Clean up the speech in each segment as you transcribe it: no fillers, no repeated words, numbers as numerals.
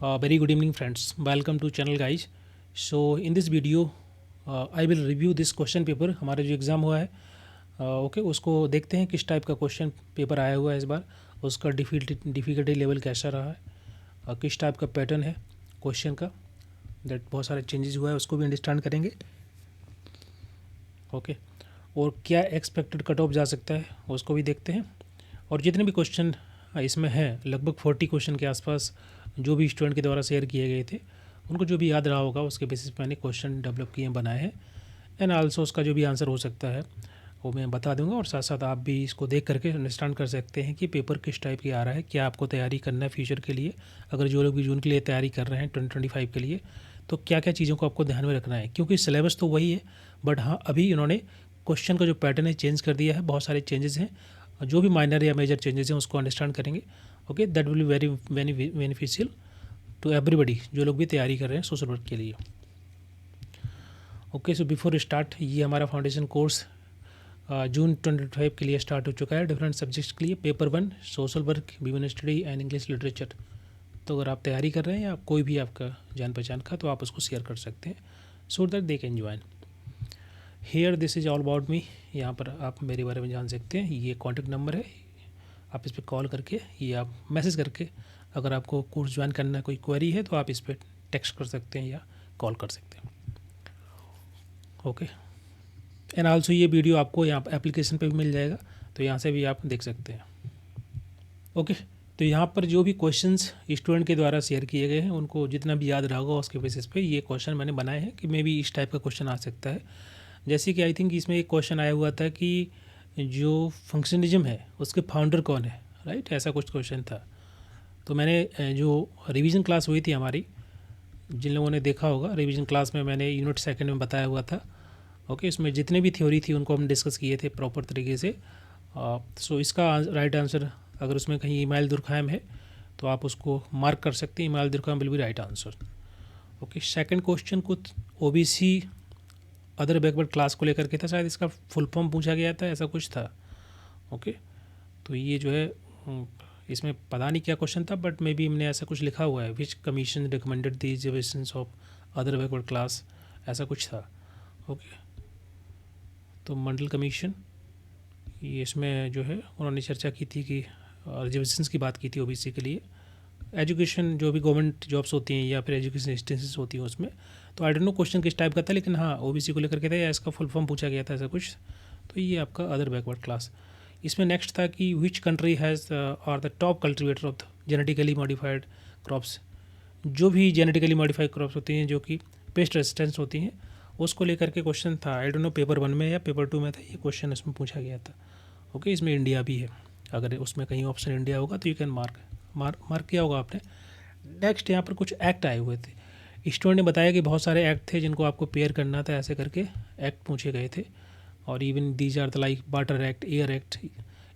Very good evening friends, welcome to channel guys. So in this video I will review this question paper. हमारा जो exam हुआ है okay उसको देखते हैं किस टाइप का क्वेश्चन पेपर आया हुआ है इस बार, उसका डिफ़िकल्टी लेवल कैसा रहा है, किस टाइप का पैटर्न है क्वेश्चन का, दैट बहुत सारे चेंजेस हुआ है उसको भी अंडरस्टैंड करेंगे ओके और क्या एक्सपेक्टेड कट ऑफ जा सकता है उसको भी देखते हैं। और जितने भी क्वेश्चन इसमें हैं लगभग 40 क्वेश्चन के आसपास जो भी स्टूडेंट के द्वारा शेयर किए गए थे उनको जो भी याद रहा होगा उसके बेसिस पे मैंने क्वेश्चन डेवलप किए बनाए हैं एंड आल्सो उसका जो भी आंसर हो सकता है वो मैं बता दूंगा और साथ साथ आप भी इसको देख करके अंडरस्टैंड कर सकते हैं कि पेपर किस टाइप की आ रहा है, क्या आपको तैयारी करना है फ्यूचर के लिए। अगर जो लोग भी जून के लिए तैयारी कर रहे हैं 2025 के लिए तो क्या क्या चीज़ों को आपको ध्यान में रखना है, क्योंकि सिलेबस तो वही है बट हाँ अभी इन्होंने क्वेश्चन का जो पैटर्न है चेंज कर दिया है, बहुत सारे चेंजेस हैं, जो भी माइनर या मेजर चेंजेस हैं उसको अंडरस्टैंड करेंगे okay. That will be very beneficial to everybody जो लोग भी तैयारी कर रहे हैं सोशल वर्क के लिए ओके। सो बिफोर स्टार्ट ये हमारा फाउंडेशन कोर्स जून 2025 के लिए स्टार्ट हो चुका है डिफरेंट सब्जेक्ट्स के लिए। Paper 1 social work, human study and English literature. तो अगर आप तैयारी कर रहे हैं या कोई भी आपका जान पहचान का तो आप उसको शेयर कर सकते हैं so that they can join. Here this is all about me, यहाँ पर आप मेरे बारे में जान सकते हैं। ये कॉन्टैक्ट नंबर है, आप इस पर कॉल करके या आप मैसेज करके अगर आपको कोर्स ज्वाइन करना है, कोई क्वेरी है तो आप इस पर टेक्स्ट कर सकते हैं या कॉल कर सकते हैं ओके। एंड आल्सो ये वीडियो आपको यहाँ एप्लीकेशन पे भी मिल जाएगा तो यहाँ से भी आप देख सकते हैं ओके। तो यहाँ पर जो भी क्वेश्चंस स्टूडेंट के द्वारा शेयर किए गए हैं उनको जितना भी याद रहा होगा उसके बेसिस पे ये क्वेश्चन मैंने बनाए हैं कि मे भी इस टाइप का क्वेश्चन आ सकता है। जैसे कि आई थिंक इसमें एक क्वेश्चन आया हुआ था कि जो फंक्शनलिज्म है उसके फाउंडर कौन है, राइट, ऐसा कुछ क्वेश्चन था। तो मैंने जो रिवीजन क्लास हुई थी हमारी, जिन लोगों ने देखा होगा रिवीजन क्लास में मैंने यूनिट सेकंड में बताया हुआ था ओके। इसमें जितने भी थ्योरी थी उनको हम डिस्कस किए थे प्रॉपर तरीके से। सो इसका राइट आंसर अगर उसमें कहीं इमाइल दुर्खैम है तो आप उसको मार्क कर सकते हैं, Emile Durkheim will be right answer okay. Second question कुछ ओबीसी अदर बैकवर्ड क्लास को लेकर के था, शायद इसका फुल फॉर्म पूछा गया था, ऐसा कुछ था ओके। तो ये जो है इसमें पता नहीं क्या क्वेश्चन था बट मे बी हमने ऐसा कुछ लिखा हुआ है, which commission recommended the reservations of other backward class, ऐसा कुछ था ओके। तो मंडल कमीशन ये इसमें जो है उन्होंने चर्चा की थी कि रिजर्वेशंस की बात की थी ओबीसी के लिए, एजुकेशन जो भी गवर्नमेंट जॉब्स होती हैं या फिर एजुकेशन इंस्टीट्यूशंस होती हैं उसमें। तो आई डोंट नो क्वेश्चन किस टाइप का था लेकिन हाँ ओबीसी को लेकर के था या इसका फुल फॉर्म पूछा गया था ऐसा कुछ। तो ये आपका अदर बैकवर्ड क्लास। इसमें नेक्स्ट था कि which country has are the top cultivator of genetically modified crops. जो भी जेनेटिकली मॉडिफाइड क्रॉप्स होती हैं जो कि पेस्ट रेजिस्टेंस होती हैं उसको लेकर के क्वेश्चन था। आई डोंट नो पेपर 1 में या पेपर 2 में था ये क्वेश्चन, इसमें पूछा गया था ओके। इसमें इंडिया भी है, अगर उसमें कहीं ऑप्शन इंडिया होगा तो यू कैन मार्क किया होगा आपने। नेक्स्ट यहाँ पर कुछ एक्ट आए हुए थे, स्टूडेंट ने बताया कि बहुत सारे एक्ट थे जिनको आपको पेयर करना था, ऐसे करके एक्ट पूछे गए थे। और even these are the like water act, air act,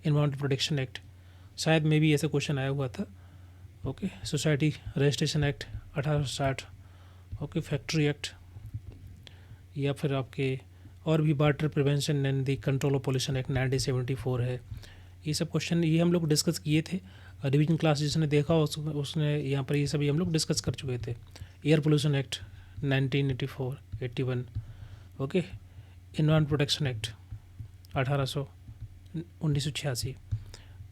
environment protection act, शायद मे भी ऐसा क्वेश्चन आया हुआ था okay. Society registration act 1860 okay, factory act, या फिर आपके और भी water prevention and the control of pollution act 1974 है। ये सब क्वेश्चन ये हम लोग डिस्कस किए थे रिवीजन क्लास, जिसने देखा उसने यहाँ पर ये सभी हम लोग डिस्कस कर चुके थे। Air pollution act 1984 81 okay. Environment protection act 1986।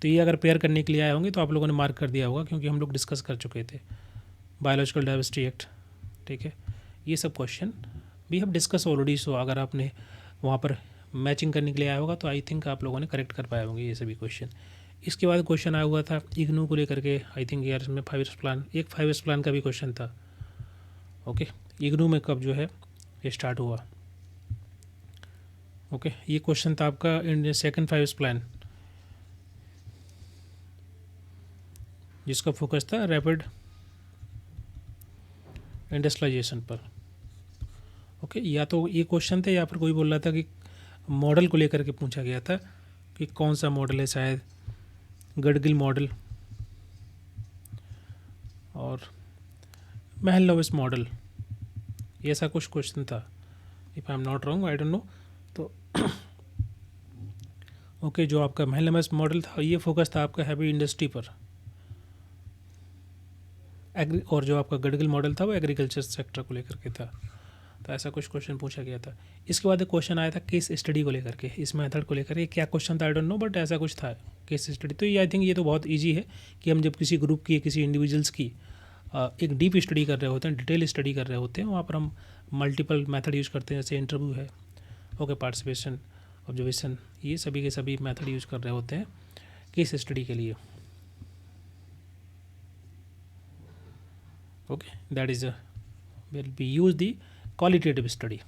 तो ये अगर पेयर करने के लिए आए होंगे तो आप लोगों ने मार्क कर दिया होगा क्योंकि हम लोग डिस्कस कर चुके थे। बायोलॉजिकल डाइवर्सिटी एक्ट, ठीक है, ये सब क्वेश्चन भी हम डिस्कस ऑलरेडी। सो अगर आपने वहाँ पर मैचिंग करने के लिए आया होगा तो आई थिंक आप लोगों ने करेक्ट कर पाए होंगे ये सभी क्वेश्चन। इसके बाद क्वेश्चन आया हुआ था इग्नू को लेकर के, आई थिंक यार इसमें 5 ईयर्स प्लान, एक 5 ईयर्स प्लान का भी क्वेश्चन था ओके। इग्नू में कब जो है ये स्टार्ट हुआ ओके। ये क्वेश्चन था आपका इंडियन सेकंड 5 ईयर्स प्लान जिसका फोकस था रैपिड इंडस्ट्रियलाइजेशन पर ओके। या तो ये क्वेश्चन थे या फिर कोई बोल रहा था कि मॉडल को लेकर के पूछा गया था कि कौन सा मॉडल है, शायद गडगिल मॉडल और महलनोबिस मॉडल, ये ऐसा कुछ क्वेश्चन था, if I am not wrong, I don't know. तो ओके, जो आपका महलनोबिस मॉडल था ये फोकस था आपका हैवी इंडस्ट्री पर और जो आपका गडगिल मॉडल था वो एग्रीकल्चर सेक्टर को लेकर के था। तो ऐसा कुछ क्वेश्चन पूछा गया था। इसके बाद एक क्वेश्चन आया था केस स्टडी को लेकर के, इस मेथड को लेकर के। क्या क्वेश्चन था आई डोंट नो, बट ऐसा कुछ था केस स्टडी। तो ये आई थिंक ये तो बहुत ईजी है कि हम जब किसी ग्रुप की, किसी इंडिविजुअल्स की एक डीप स्टडी कर रहे होते हैं, डिटेल स्टडी कर रहे होते हैं, वहाँ पर हम मल्टीपल मेथड यूज़ करते हैं, जैसे इंटरव्यू है, ओके, पार्टिसिपेशन, ऑब्जर्वेशन, ये सभी के सभी मेथड यूज़ कर रहे होते हैं केस स्टडी के लिए। Okay, that is will be use the qualitative study.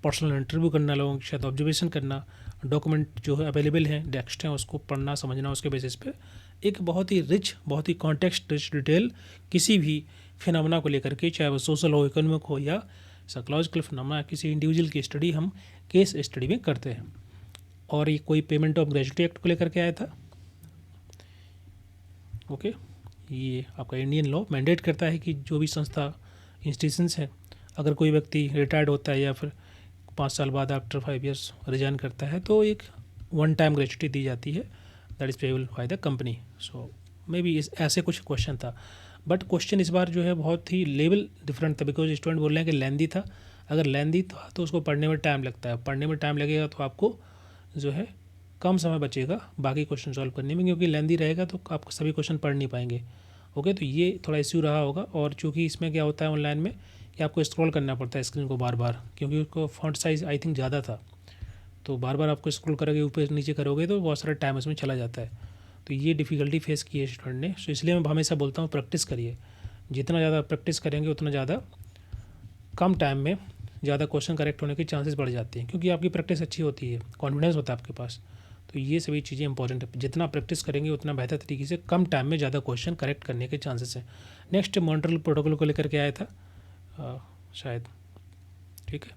Personal interview करना, लोगों के साथ ऑब्जर्वेशन करना, डॉक्यूमेंट जो है अवेलेबल हैं, टेक्स्ट हैं, उसको पढ़ना समझना, उसके बेसिस पे एक बहुत ही रिच, बहुत ही कॉन्टेक्स्ट रिच डिटेल किसी भी फिनोमेना को लेकर के, चाहे वो सोशल हो, इकोनॉमिक हो या साइकोलॉजिकल फिनोमेना, किसी इंडिविजुअल की स्टडी हम केस स्टडी में करते हैं। और ये कोई पेमेंट ऑफ ग्रेजुएटी एक्ट को लेकर के आया था। ओके, ये आपका इंडियन लॉ मैंडेट करता है कि जो भी संस्था, इंस्टीट्यूशंस हैं, अगर कोई व्यक्ति रिटायर्ड होता है या फिर 5 साल बाद आफ्टर 5 ईयर्स रिजाइन करता है, तो एक वन टाइम ग्रेजुएटी दी जाती है, that is payable by the company. So may be ऐसे कुछ क्वेश्चन था, बट क्वेश्चन इस बार जो है बहुत ही लेवल डिफरेंट था, बिकॉज स्टूडेंट बोल रहे हैं कि लेंदी था। अगर लेंदी था तो उसको पढ़ने में टाइम लगता है, पढ़ने में टाइम लगेगा तो आपको जो है कम समय बचेगा बाकी क्वेश्चन सॉल्व करने में, क्योंकि लेंदी रहेगा तो आप सभी क्वेश्चन पढ़ नहीं पाएंगे। ओके, तो ये थोड़ा इश्यू रहा होगा। और चूँकि इसमें क्या होता है ऑनलाइन में कि आपको स्क्रॉल करना पड़ता है स्क्रीन को बार बार, क्योंकि उसको फॉन्ट साइज़ आई थिंक ज़्यादा था, तो बार बार आपको स्क्रॉल करोगे, ऊपर नीचे करोगे तो बहुत सारा टाइम उसमें चला जाता है। तो ये डिफ़िकल्टी फेस की है स्टूडेंट ने। सो इसलिए मैं हमेशा बोलता हूँ प्रैक्टिस करिए, जितना ज़्यादा प्रैक्टिस करेंगे उतना ज़्यादा कम टाइम में ज़्यादा क्वेश्चन करेक्ट होने के चांसेस बढ़ जाते हैं, क्योंकि आपकी प्रैक्टिस अच्छी होती है, कॉन्फिडेंस होता है आपके पास। तो ये सभी चीज़ें इंपॉर्टेंट है, जितना प्रैक्टिस करेंगे उतना बेहतर तरीके से कम टाइम में ज़्यादा क्वेश्चन करेक्ट करने के चांसेस हैं। नेक्स्ट मॉन्ट्रियल प्रोटोकॉल को लेकर के आया था शायद, ठीक है,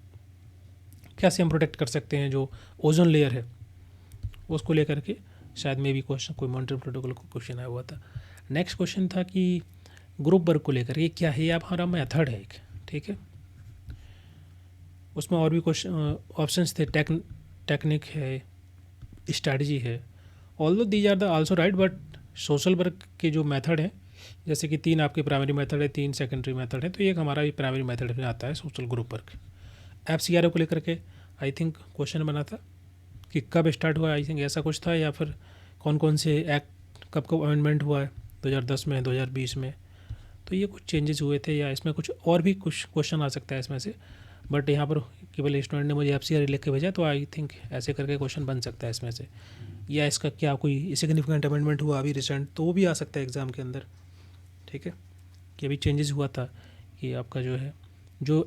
कैसे हम प्रोटेक्ट कर सकते हैं जो ओजोन लेयर है, उसको लेकर के शायद मे भी क्वेश्चन, कोई मॉन्ट्रियल प्रोटोकॉल को क्वेश्चन आया हुआ था। नेक्स्ट क्वेश्चन था कि ग्रुप वर्क को लेकर ये क्या है, ये हमारा मेथड है एक, ठीक है। उसमें और भी क्वेश्चन ऑप्शंस थे, टेक्निक है, स्ट्रैटेजी है। Although these are the also right, but social work के जो मेथड है, जैसे कि 3 आपके प्राइमरी मेथड है, 3 सेकेंडरी मेथड है, तो ये हमारा भी प्राइमरी मेथड में आता है सोशल ग्रुप वर्क। FCRO को लेकर के आई थिंक क्वेश्चन बना था कि कब स्टार्ट हुआ, आई थिंक ऐसा कुछ था, या फिर कौन कौन से एक्ट कब कब अमेंडमेंट हुआ है, 2010 में, 2020 में, तो ये कुछ चेंजेस हुए थे, या इसमें कुछ और भी कुछ क्वेश्चन आ सकता है इसमें से। बट यहाँ पर केवल स्टूडेंट ने मुझे FCRO लिख के भेजा, तो आई थिंक ऐसे करके क्वेश्चन बन सकता है इसमें से, या इसका क्या कोई सिग्निफिकेंट अमेंडमेंट हुआ अभी रिसेंट, तो वो भी आ सकता है एग्ज़ाम के अंदर, ठीक है, कि अभी चेंजेस हुआ था कि आपका जो है जो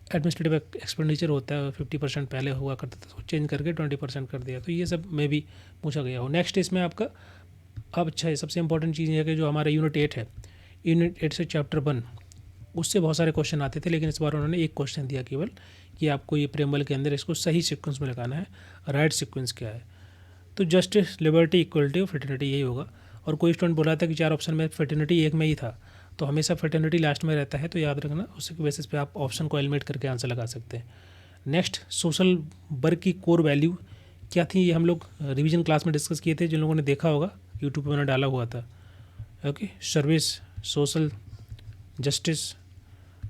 एडमिनिस्ट्रेटिव एक्सपेंडिचर होता है 50% पहले हुआ करता था, तो चेंज करके 20% कर दिया, तो ये सब में भी पूछा गया हो। नेक्स्ट इसमें आपका अब अच्छा है, सबसे इंपॉर्टेंट चीज़ ये है कि जो हमारा यूनिट 8 है, यूनिट 8 से चैप्टर 1, उससे बहुत सारे क्वेश्चन आते थे, लेकिन इस बार उन्होंने एक क्वेश्चन दिया केवल कि आपको ये प्रेम्बल के अंदर इसको सही सीक्वेंस में लगाना है, राइट सीक्वेंस क्या है। तो जस्टिस, लिबर्टी, इक्वलिटी और फ्रेटर्निटी यही होगा। और कोई स्टूडेंट बोला था कि 4 ऑप्शन में फ्रेटर्निटी एक में ही था, तो हमेशा फ्रेटर्निटी लास्ट में रहता है, तो याद रखना, उसके बेसिस पे आप ऑप्शन को एलिमिनेट करके आंसर लगा सकते हैं। नेक्स्ट, सोशल वर्क की कोर वैल्यू क्या थी, ये हम लोग रिवीजन क्लास में डिस्कस किए थे, जिन लोगों ने देखा होगा यूट्यूब पर मैंने डाला हुआ था। Okay, service, social justice,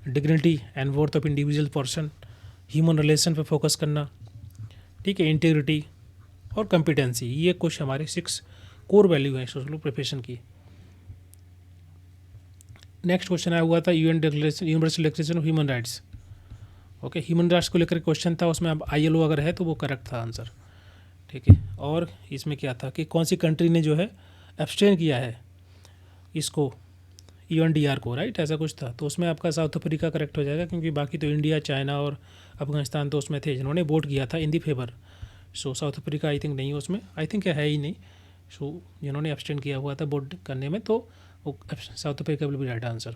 dignity and worth of individual person, human relation पे फोकस करना, ठीक है, इंटीग्रिटी और कॉम्पिटेंसी, ये कुछ हमारे 6 कोर वैल्यू हैं सोशल प्रोफेशन की। नेक्स्ट क्वेश्चन आया हुआ था UN declaration, universal declaration of human rights. Okay, human rights को लेकर क्वेश्चन था, उसमें अब ILO अगर है तो वो करेक्ट था आंसर, ठीक है। और इसमें क्या था कि कौन सी कंट्री ने जो है एब्सटेन किया है इसको, UNDR को, राइट, ऐसा कुछ था, तो उसमें आपका साउथ अफ्रीका करेक्ट हो जाएगा, क्योंकि बाकी तो इंडिया, चाइना और अफगानिस्तान तो उसमें थे जिन्होंने वोट किया था in the favour. So South Africa I think नहीं है उसमें, आई थिंक है ही नहीं। सो जिन्होंने एब्सटेन किया हुआ था वोट करने में, तो वो south Africa will be right answer.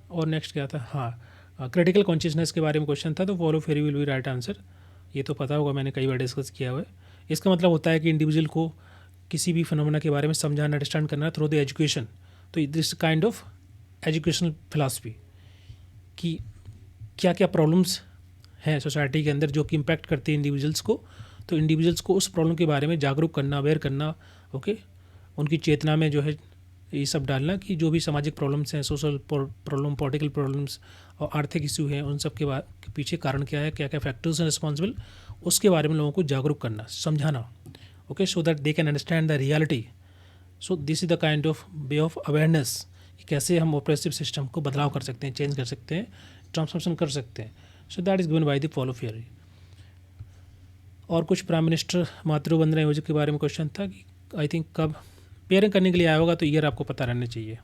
और नेक्स्ट क्या था, हाँ, क्रिटिकल कॉन्शियसनेस के बारे में क्वेश्चन था, तो follow ferry will be right answer. ये तो पता होगा, मैंने कई बार डिस्कस किया हुआ है। इसका मतलब होता है कि इंडिविजुअल को किसी भी फिनोमेना के बारे में समझाना, अंडरस्टैंड करना थ्रू द एजुकेशन। तो this kind of educational philosophy कि क्या क्या प्रॉब्लम्स हैं सोसाइटी के अंदर जो कि इम्पैक्ट करती है इंडिविजुअल्स को, तो इंडिविजुअल्स को उस प्रॉब्लम के बारे में जागरूक करना, अवेयर करना, ओके, उनकी चेतना में जो है ये सब डालना कि जो भी सामाजिक प्रॉब्लम्स हैं, सोशल प्रॉब्लम, पॉलिटिकल प्रॉब्लम्स और आर्थिक इशू हैं, उन सब के पीछे कारण क्या है, क्या क्या फैक्टर्स हैं रिस्पॉन्सिबल, उसके बारे में लोगों को जागरूक करना, समझाना। Okay, so that they can understand the reality. So this is the kind of way of awareness कि कैसे हम ऑपरेसिव सिस्टम को बदलाव कर सकते हैं, चेंज कर सकते हैं, ट्रांसफॉर्मेशन कर सकते हैं। So that is given by the Paulo fury. और कुछ प्राइम मिनिस्टर मातृवंदना योजना के बारे में क्वेश्चन था कि आई थिंक कब पेयरिंग करने के लिए आया होगा, तो ईयर आपको पता रहना चाहिए।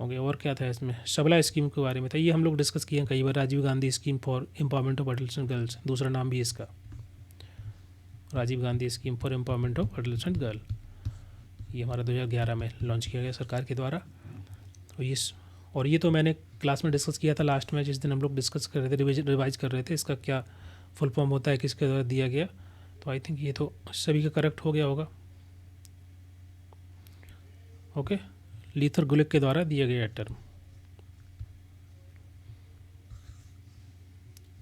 ओके, और क्या था इसमें, सबला स्कीम के बारे में था, ये हम लोग डिस्कस किए हैं कई बार, Rajiv Gandhi scheme for empowerment of adolescent girls, दूसरा नाम भी इसका Rajiv Gandhi scheme for empowerment of adolescent girl. ये हमारा 2011 में लॉन्च किया गया सरकार के द्वारा। और ये तो मैंने क्लास में डिस्कस किया था लास्ट में, जिस दिन हम लोग डिस्कस कर रहे थे, रिवाइज कर रहे थे, इसका क्या फुल फॉर्म होता है, किसके द्वारा दिया गया। तो आई थिंक ये तो सभी का करेक्ट हो गया होगा। ओके, लीथर गुलिक के द्वारा दिया गया टर्म।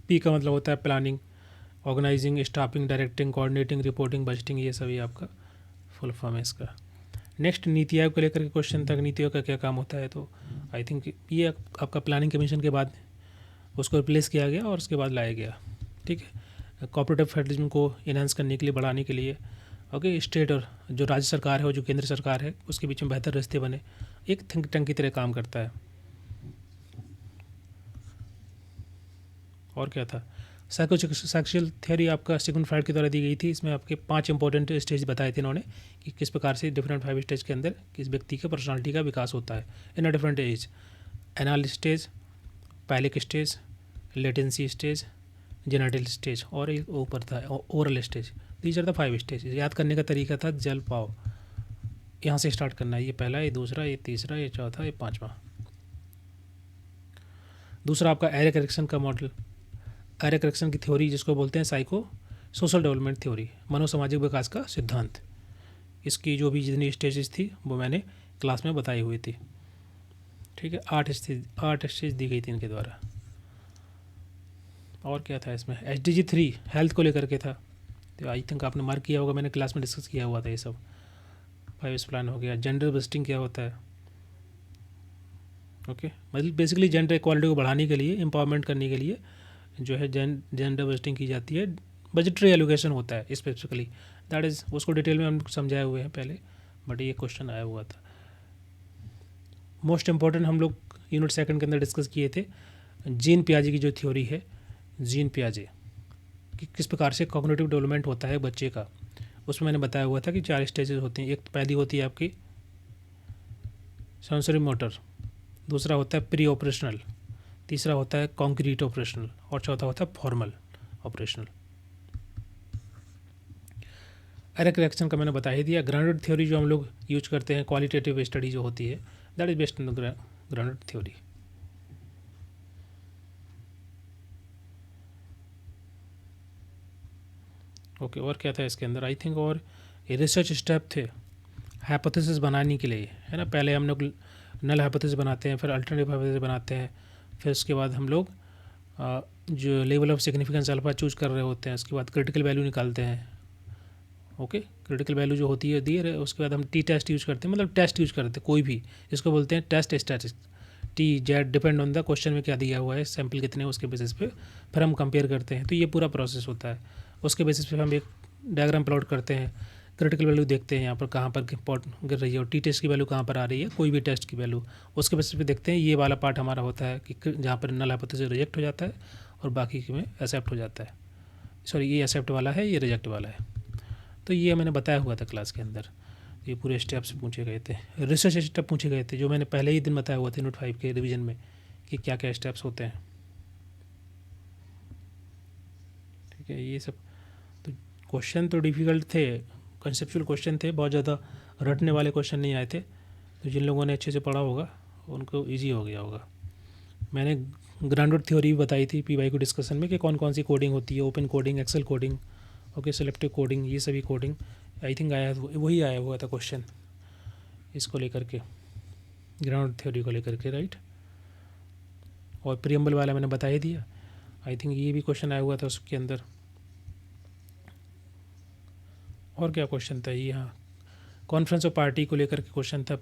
पी का मतलब होता है planning, organising, staffing, directing, coordinating, reporting, budgeting, ये सभी आपका फुल फॉर्म है इसका। नेक्स्ट नीति आयोग को लेकर के क्वेश्चन था, नीति आयोग का क्या काम होता है। तो आई थिंक ये आपका प्लानिंग कमीशन के बाद उसको रिप्लेस किया गया और उसके बाद लाया गया। ठीक है, कॉर्पोरेटिव फेडरलिज्म को इनहेंस करने के लिए, बढ़ाने के लिए। ओके, स्टेट और जो राज्य सरकार है और जो केंद्र सरकार है, उसके बीच में बेहतर रिश्ते बने, एक थिंक टैंक की तरह काम करता है। और क्या था, साइकोसेक्सुअल थ्योरी आपका सिगमंड फ्राइड के द्वारा दी गई थी। इसमें आपके 5 इंपॉर्टेंट स्टेज बताए थे इन्होंने कि किस प्रकार से डिफरेंट 5 स्टेज के अंदर किस व्यक्ति का पर्सनालिटी का विकास होता है in a different age. Anal stage, phallic stage, latency stage, genital stage और एक ऊपर था oral stage. These are the 5 stage. याद करने का तरीका था जल पाओ, यहाँ से स्टार्ट करना है, ये पहला, ये दूसरा, ये तीसरा, ये चौथा, ये पाँचवा। दूसरा आपका एरर करेक्शन का मॉडल, एरर करेक्शन की थ्योरी जिसको बोलते हैं साइको सोशल डेवलपमेंट थ्योरी, मनोसामाजिक विकास का सिद्धांत। इसकी जो भी जितनी स्टेजेस थी वो मैंने क्लास में बताई हुई थी। ठीक है, 8 स्टेज दी गई थी इनके द्वारा। और क्या था इसमें, SDG 3 हेल्थ को लेकर के था, तो आई थिंक आपने मार्क किया होगा, मैंने क्लास में डिस्कस किया हुआ था ये सब। 5 प्लान हो गया। जेंडर बस्टिंग क्या होता है, ओके, मतलब बेसिकली जेंडर इक्वालिटी को बढ़ाने के लिए, एम्पावरमेंट करने के लिए जो है जेंडर बस्टिंग की जाती है। बजटरी एलोकेशन होता है स्पेसिफिकली, दैट इज़, उसको डिटेल में हम समझाए हुए हैं पहले, बट ये क्वेश्चन आया हुआ था। मोस्ट इम्पॉर्टेंट हम लोग यूनिट 2 के अंदर डिस्कस किए थे जीन पियाजे की जो थ्योरी है, जीन पियाजे कि किस प्रकार से कॉग्निटिव डेवलपमेंट होता है बच्चे का। उसमें मैंने बताया हुआ था कि 4 स्टेजेस होते हैं। एक तो पहली होती है आपकी सेंसरी मोटर, दूसरा होता है प्री ऑपरेशनल, तीसरा होता है कॉन्क्रीट ऑपरेशनल और चौथा होता है फॉर्मल ऑपरेशनल। एरर करेक्शन का मैंने बता ही दिया। ग्राउंडेड थ्योरी जो हम लोग यूज करते हैं, क्वालिटेटिव स्टडी जो होती है, that is based on the grounded theory. Okay, और क्या था इसके अंदर, आई थिंक और रिसर्च स्टेप थे हाइपोथेसिस बनाने के लिए, है ना। पहले हम लोग नल हाइपोथेसिस बनाते हैं, फिर अल्टरनेटिव हाइपोथेसिस बनाते हैं, फिर उसके बाद हम लोग जो level of significance alpha choose कर रहे होते हैं, उसके बाद क्रिटिकल वैल्यू निकालते हैं। ओके, क्रिटिकल वैल्यू जो होती है दी है, उसके बाद हम टी टेस्ट यूज़ करते हैं, मतलब टेस्ट यूज़ करते हैं कोई भी, इसको बोलते हैं test statistics. T Z depend on the question में क्या दिया हुआ है, सैम्पल कितने, उसके बेसिस पे फिर हम कंपेयर करते हैं। तो ये पूरा प्रोसेस होता है। उसके बेसिस पे हम एक डायग्राम प्लॉट करते हैं, क्रिटिकल वैल्यू देखते हैं यहाँ पर कहाँ पर पॉट गिर रही है, और टी टेस्ट की वैल्यू कहाँ पर आ रही है, कोई भी टेस्ट की वैल्यू, उसके बेसिस पे देखते हैं। ये वाला पार्ट हमारा होता है कि जहाँ पर नल हाइपोथेसिस रिजेक्ट हो जाता है और बाकी में एक्सेप्ट हो जाता है। सॉरी, ये एक्सेप्ट वाला है, ये रिजेक्ट वाला है। तो ये मैंने बताया हुआ था क्लास के अंदर। ये पूरे स्टेप्स पूछे गए थे, रिसर्च स्टेप पूछे गए थे, जो मैंने पहले ही दिन बताया हुआ था यूनिट 5 के रिवीजन में कि क्या क्या स्टेप्स होते हैं। ठीक है, ये सब तो क्वेश्चन तो डिफ़िकल्ट थे, कंसेप्चुअल क्वेश्चन थे, बहुत ज़्यादा रटने वाले क्वेश्चन नहीं आए थे। तो जिन लोगों ने अच्छे से पढ़ा होगा उनको ईजी हो गया होगा। मैंने ग्राउंडेड थ्योरी भी बताई थी पी वाई को डिस्कशन में कि कौन कौन सी कोडिंग होती है, open coding, axial coding, okay, selective coding, ये सभी कोडिंग आई थिंक आया, वही आया हुआ था क्वेश्चन इसको लेकर के, ग्राउंड थ्योरी को लेकर के, राइट। और प्रियम्बल वाला मैंने बता ही दिया। आई थिंक ये भी क्वेश्चन आया हुआ था उसके अंदर। और क्या क्वेश्चन था ये, हाँ, कॉन्फ्रेंस ऑफ पार्टी को लेकर के क्वेश्चन था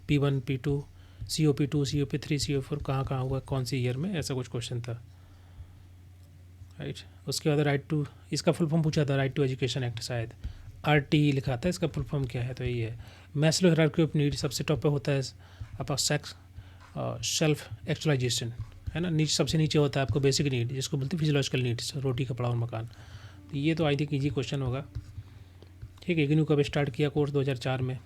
P1 P2 COP2 COP3 COP4 कहाँ कहाँ हुआ, कौन सी ईयर में, ऐसा कुछ क्वेश्चन था, राइट। उसके बाद राइट टू, इसका फुल फॉर्म पूछा था, राइट टू एजुकेशन एक्ट, शायद RT लिखा था, इसका फुल फॉर्म क्या है, तो ये है मैस्लो हायरार्की ऑफ नीड, सबसे टॉप पे होता है आपका सेक्स सेल्फ एक्चुअलाइजेशन, है ना, नीचे सबसे नीचे होता है आपको बेसिक नीड, जिसको बोलते हैं फिजियोलॉजिकल नीड्स, रोटी कपड़ा और मकान। तो ये तो आई थिंक ईजी क्वेश्चन होगा, ठीक है। इग्नू कब स्टार्ट किया कोर्स, 2004 में।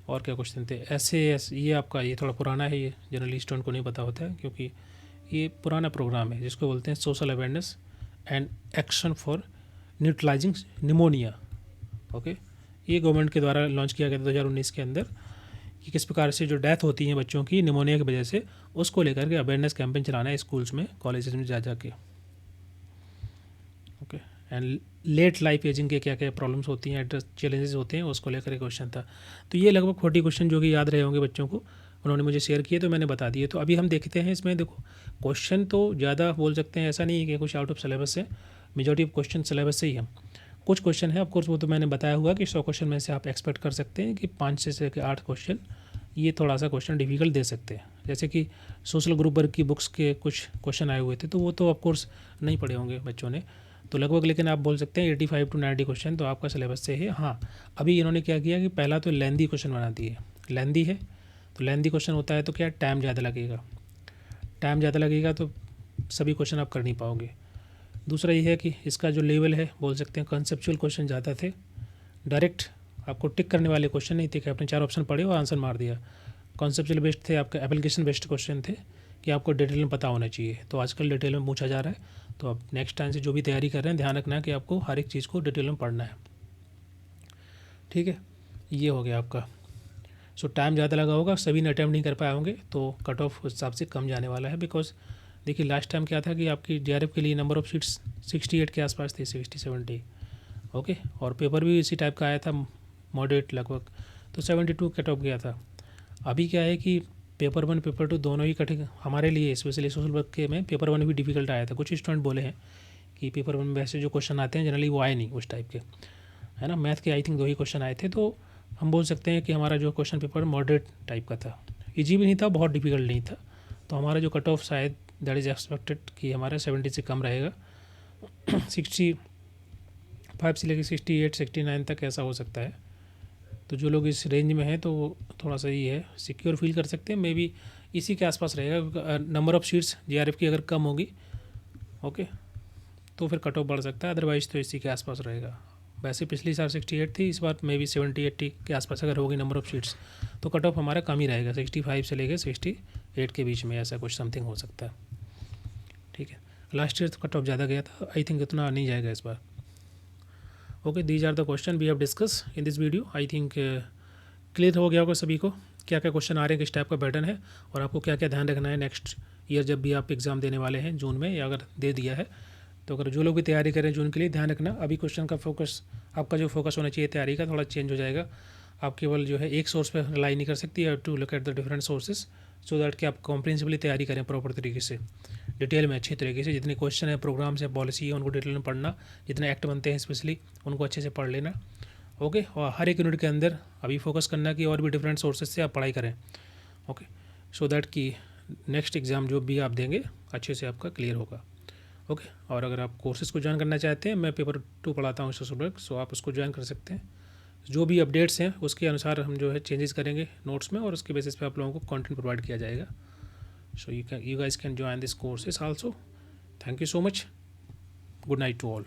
और क्या क्वेश्चन थे, SAS, ये आपका, ये थोड़ा पुराना है, ये जनरली स्टूडेंट को नहीं पता होता है, क्योंकि ये पुराना प्रोग्राम है, जिसको बोलते हैं social awareness and action for neutralising pneumonia. Okay, ये गवर्नमेंट के द्वारा लॉन्च किया गया था 2019 के अंदर, कि किस प्रकार से जो डेथ होती है बच्चों की निमोनिया की वजह से, उसको लेकर के अवेयरनेस कैंपेन चलाना है स्कूल्स में, कॉलेजेस में जा के। Okay, and let life ageing के क्या क्या प्रॉब्लम्स होती हैं, एड्रेस चैलेंजेस होते हैं, उसको लेकर एक क्वेश्चन था। तो ये लगभग 40 क्वेश्चन जो कि याद रहे होंगे बच्चों को, उन्होंने मुझे शेयर किए तो मैंने बता दिए। तो अभी हम देखते हैं इसमें, देखो क्वेश्चन तो ज़्यादा बोल सकते हैं, ऐसा नहीं है कि कुछ आउट ऑफ सिलेबस है, मेजॉरिटी ऑफ क्वेश्चन सिलेबस से ही है। कुछ क्वेश्चन है ऑफकोर्स, वो तो मैंने बताया हुआ कि 100 क्वेश्चन में से आप एक्सपेक्ट कर सकते हैं कि 5 से 8 क्वेश्चन ये थोड़ा सा क्वेश्चन डिफिकल्ट दे सकते हैं। जैसे कि सोशल ग्रुप वर्क की बुक्स के कुछ क्वेश्चन आए हुए थे, तो वो तो ऑफकोर्स नहीं पढ़े होंगे बच्चों ने, तो लगभग, लेकिन आप बोल सकते हैं 85 to 90 क्वेश्चन तो आपका सिलेबस से है। हाँ, अभी इन्होंने क्या किया कि पहला तो लेंदी क्वेश्चन बना दिए, लेंदी है तो लेंदी क्वेश्चन होता है तो क्या टाइम ज़्यादा लगेगा, टाइम ज़्यादा लगेगा तो सभी क्वेश्चन आप कर नहीं पाओगे। दूसरा ये है कि इसका जो लेवल है, बोल सकते हैं कंसेप्चुअल क्वेश्चन ज़्यादा थे, डायरेक्ट आपको टिक करने वाले क्वेश्चन नहीं थे कि आपने 4 ऑप्शन पढ़े और आंसर मार दिया। कॉन्सेप्चुअल बेस्ड थे, आपका एप्लीकेशन बेस्ड क्वेश्चन थे कि आपको डिटेल में पता होना चाहिए, तो आजकल डिटेल में पूछा जा रहा है। तो अब नेक्स्ट टाइम से जो भी तैयारी कर रहे हैं, ध्यान रखना है कि आपको हर एक चीज़ को डिटेल में पढ़ना है, ठीक है। ये हो गया आपका। सो टाइम ज़्यादा लगा होगा, सभी ने अटैम्प्ट नहीं कर पाए होंगे, तो कट ऑफ उस हिसाब से कम जाने वाला है। बिकॉज देखिए लास्ट टाइम क्या था कि आपकी JRF के लिए नंबर ऑफ़ सीट्स 68 के आसपास थी, 60-70, ओके, और पेपर भी इसी टाइप का आया था, मॉडरेट लगभग, तो 72 कट ऑफ गया था। अभी क्या है कि पेपर 1 पेपर 2 दोनों ही कठिन हमारे लिए, स्पेशली सोशल वर्क के में पेपर 1 भी डिफिकल्ट आया था। कुछ स्टूडेंट बोले हैं कि पेपर 1 में वैसे जो क्वेश्चन आते हैं जनरली वो आए नहीं उस टाइप के, है ना। मैथ के आई थिंक 2 ही क्वेश्चन आए थे, तो हम बोल सकते हैं कि हमारा जो क्वेश्चन पेपर मॉडरेट टाइप का था, ईजी भी नहीं था, बहुत डिफिकल्ट नहीं था। तो हमारा जो कट ऑफ शायद दैट इज़ एक्सपेक्टेड कि हमारा 70 से कम रहेगा 65 से लेकर 68-69 तक ऐसा हो सकता है। तो जो लोग इस रेंज में हैं तो वो थोड़ा सा ये है, सिक्योर फील कर सकते हैं, मे बी इसी के आसपास रहेगा। नंबर ऑफ़ सीट्स JRF की अगर कम होगी, ओके, तो फिर कट ऑफ बढ़ सकता है, अदरवाइज़ तो इसी के आसपास रहेगा। वैसे पिछली साल 68 थी, इस बार मे बी 70-80 के आसपास अगर होगी नंबर ऑफ़ सीट्स, तो कट ऑफ हमारा कम ही रहेगा, 65 से लेकर 68 के बीच में, ऐसा कुछ समथिंग हो सकता है, ठीक है। लास्ट ईयर तो कट ऑफ ज़्यादा गया था, आई थिंक इतना नहीं जाएगा इस बार। Okay, these are the question we have discuss in this video. I think clear हो गया होगा सभी को क्या क्या क्वेश्चन आ रहे हैं, किस टाइप का पैटर्न है, और आपको क्या क्या ध्यान रखना है नेक्स्ट ईयर जब भी आप एग्ज़ाम देने वाले हैं जून में, या अगर दे दिया है तो अगर जो लोग भी तैयारी करें जून के लिए, ध्यान रखना अभी क्वेश्चन का फोकस, आपका जो फोकस होना चाहिए तैयारी का थोड़ा चेंज हो जाएगा। आप केवल जो है एक सोर्स पे रिलाई नहीं कर सकती, है to look at the different sources, so that कि आप कॉम्प्रिहेंसिवली तैयारी करें प्रॉपर तरीके से, डिटेल में अच्छी तरीके से। जितने क्वेश्चन है, प्रोग्राम से, पॉलिसी है, उनको डिटेल में पढ़ना, जितने एक्ट बनते हैं स्पेशली उनको अच्छे से पढ़ लेना, ओके। और हर एक यूनिट के अंदर अभी फोकस करना कि और भी डिफरेंट सोर्सेज से आप पढ़ाई करें, ओके, सो दैट कि नेक्स्ट एग्ज़ाम जो भी आप देंगे अच्छे से आपका क्लियर होगा, ओके। और अगर आप कोर्सेज़ को ज्वाइन करना चाहते हैं, मैं पेपर 2 पढ़ाता हूँ सोशल वर्क, सो आप उसको ज्वाइन कर सकते हैं। जो भी अपडेट्स हैं उसके अनुसार हम जो है चेंजेस करेंगे नोट्स में, और उसके बेसिस पे आप लोगों को कंटेंट प्रोवाइड किया जाएगा। So you guys can join this courses also. Thank you so much, good night to all.